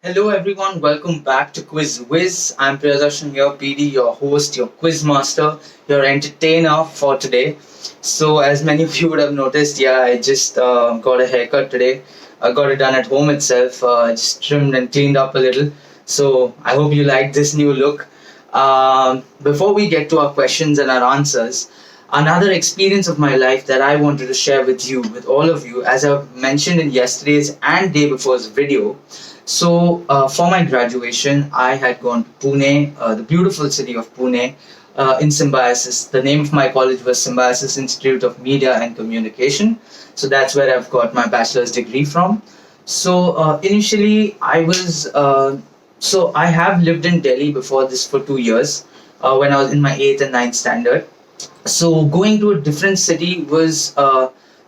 Hello everyone, welcome back to Whiz. I'm Priyadarshan here, PD, your host, your quiz master, your entertainer for today. So, as many of you would have noticed, yeah, I just got a haircut today. I got it done at home itself, just trimmed and cleaned up a little. So, I hope you like this new look. Before we get to our questions and our answers, another experience of my life that I wanted to share with you, with all of you, as I mentioned in yesterday's and day before's video. So, for my graduation, I had gone to Pune, the beautiful city of Pune, in Symbiosis. The name of my college was Symbiosis Institute of Media and Communication. So that's where I've got my bachelor's degree from. So initially, I have lived in Delhi before this for 2 years, when I was in my eighth and ninth standard. So going to a different city was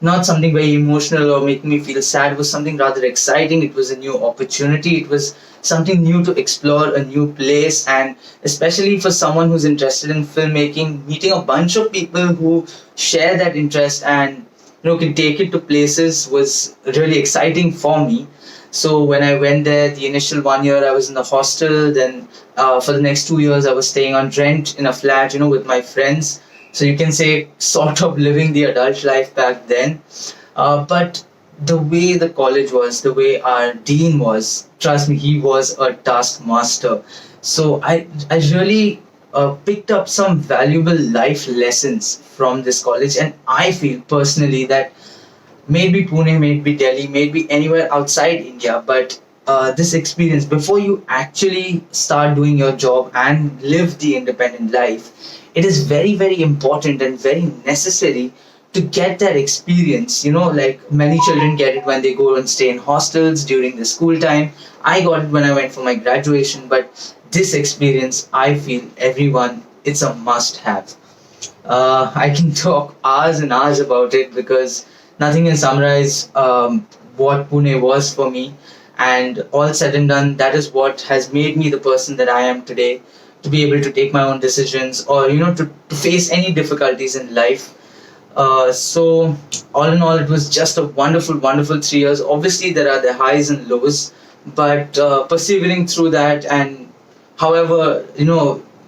not something very emotional or making me feel sad. It was something rather exciting. It was a new opportunity. It was something new to explore, a new place, and especially for someone who's interested in filmmaking, meeting a bunch of people who share that interest and can take it to places was really exciting for me. So when I went there, the initial 1 year I was in the hostel. Then for the next 2 years I was staying on rent in a flat, with my friends. So you can say sort of living the adult life back then. But the way the college was, the way our dean was, trust me, he was a taskmaster. So I really picked up some valuable life lessons from this college, and I feel personally that maybe Pune, maybe Delhi, maybe anywhere outside India, but this experience before you actually start doing your job and live the independent life, it is very, very important and very necessary to get that experience. Like many children get it when they go and stay in hostels during the school time. I got it when I went for my graduation, but this experience, I feel everyone, it's a must have. I can talk hours and hours about it because nothing can summarize what Pune was for me. And all said and done, that is what has made me the person that I am today, to be able to take my own decisions or, to face any difficulties in life. So, all in all, it was just a wonderful, wonderful 3 years. Obviously, there are the highs and lows, but persevering through that, and however,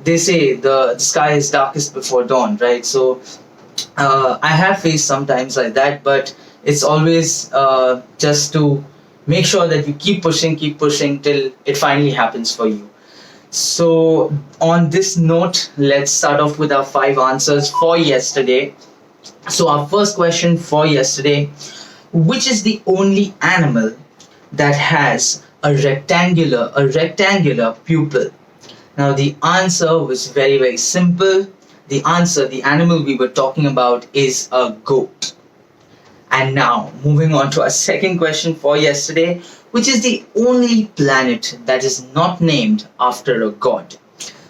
they say the sky is darkest before dawn, right? So, I have faced sometimes like that, but it's always just to make sure that you keep pushing till it finally happens for you. So, on this note, let's start off with our five answers for yesterday. So, our first question for yesterday: which is the only animal that has a rectangular pupil? Now, the answer was very, very simple. The animal we were talking about is a goat. And now, moving on to our second question for yesterday: which is the only planet that is not named after a god?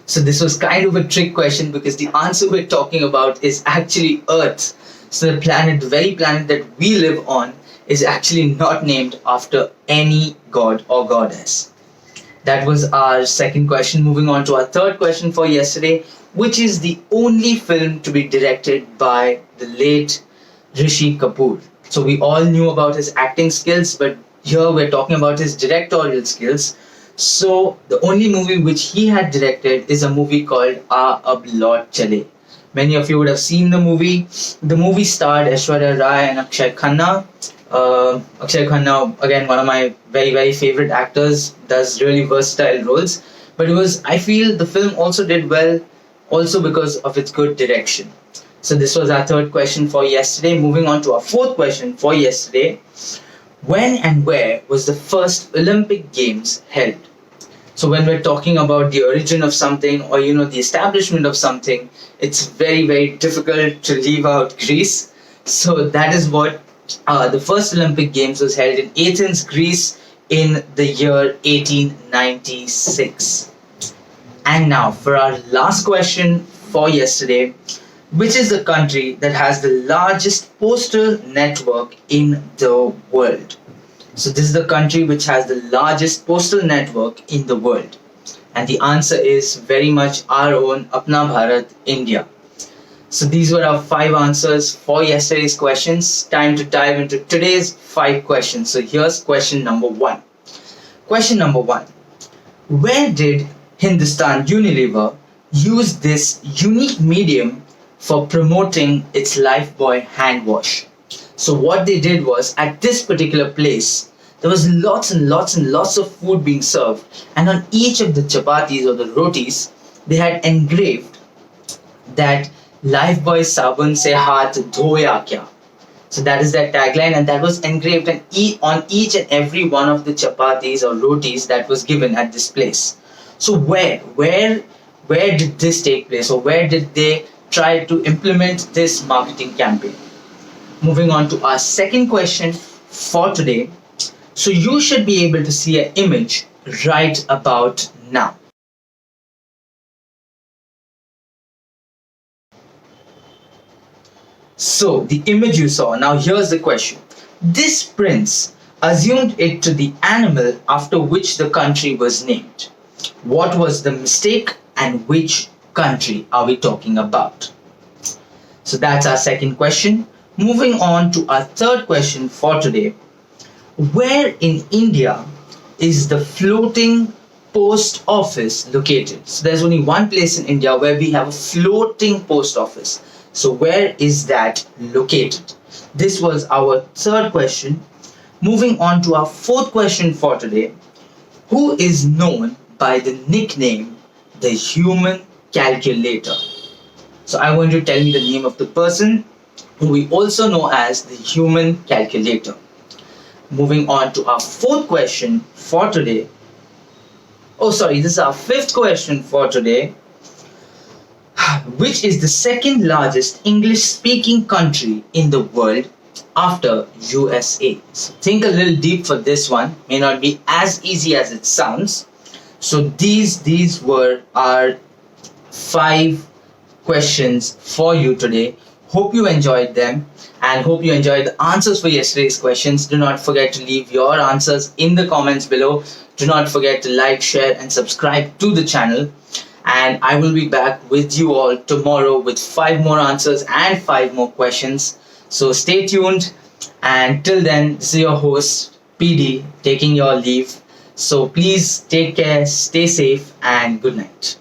So, this was kind of a trick question because the answer we're talking about is actually Earth. So, the very planet that we live on, is actually not named after any god or goddess. That was our second question. Moving on to our third question for yesterday: which is the only film to be directed by the late Rishi Kapoor? So we all knew about his acting skills, but here we're talking about his directorial skills. So the only movie which he had directed is a movie called Aa Ab Laut Chale. Many of you would have seen the movie. The movie starred Aishwarya Rai and Akshay Khanna. Akshay Khanna, again, one of my very, very favorite actors, does really versatile roles. But I feel the film also did well, also because of its good direction. So, this was our third question for yesterday. Moving on to our fourth question for yesterday: when and where was the first Olympic Games held? So when we're talking about the origin of something, or the establishment of something, it's very, very difficult to leave out Greece. So that is what the first Olympic Games was held in Athens, Greece, in the year 1896. And now for our last question for yesterday: which is the country that has the largest postal network in the world? So this is the country which has the largest postal network in the world. And the answer is very much our own Apna Bharat, India. So these were our five answers for yesterday's questions. Time to dive into today's five questions. So here's question number one: Question number one. Where did Hindustan Unilever use this unique medium for promoting its Lifebuoy hand wash? So what they did was, at this particular place, there was lots and lots and lots of food being served, and on each of the chapatis or the rotis, they had engraved that Lifebuoy sabun se haath dhoya kya. So that is their tagline, and that was engraved on each and every one of the chapatis or rotis that was given at this place. So where did this take place, or where did they try to implement this marketing campaign? Moving on to our second question for today. So you should be able to see an image right about now. So the image you saw, now here's the question. This prince assumed it to the animal after which the country was named. What was the mistake and which country are we talking about? So that's our second question. Moving on to our third question for today. Where in India is the floating post office located? So there's only one place in India where we have a floating post office. So where is that located? This was our third question. Moving on to our fourth question for today. Who is known by the nickname the human calculator? So I want you to tell me the name of the person who we also know as the human calculator. Moving on to our fourth question for today. Oh, sorry, this is our fifth question for today. Which is the second largest English speaking country in the world after USA? So think a little deep for this one. May not be as easy as it sounds. So these were our 5 questions for you today. Hope you enjoyed them and hope you enjoyed the answers for yesterday's questions. Do not forget to leave your answers in the comments below. Do not forget to like, share and subscribe to the channel. And I will be back with you all tomorrow with 5 more answers and 5 more questions. So stay tuned, and till then, this is your host PD taking your leave. So please take care, stay safe and good night.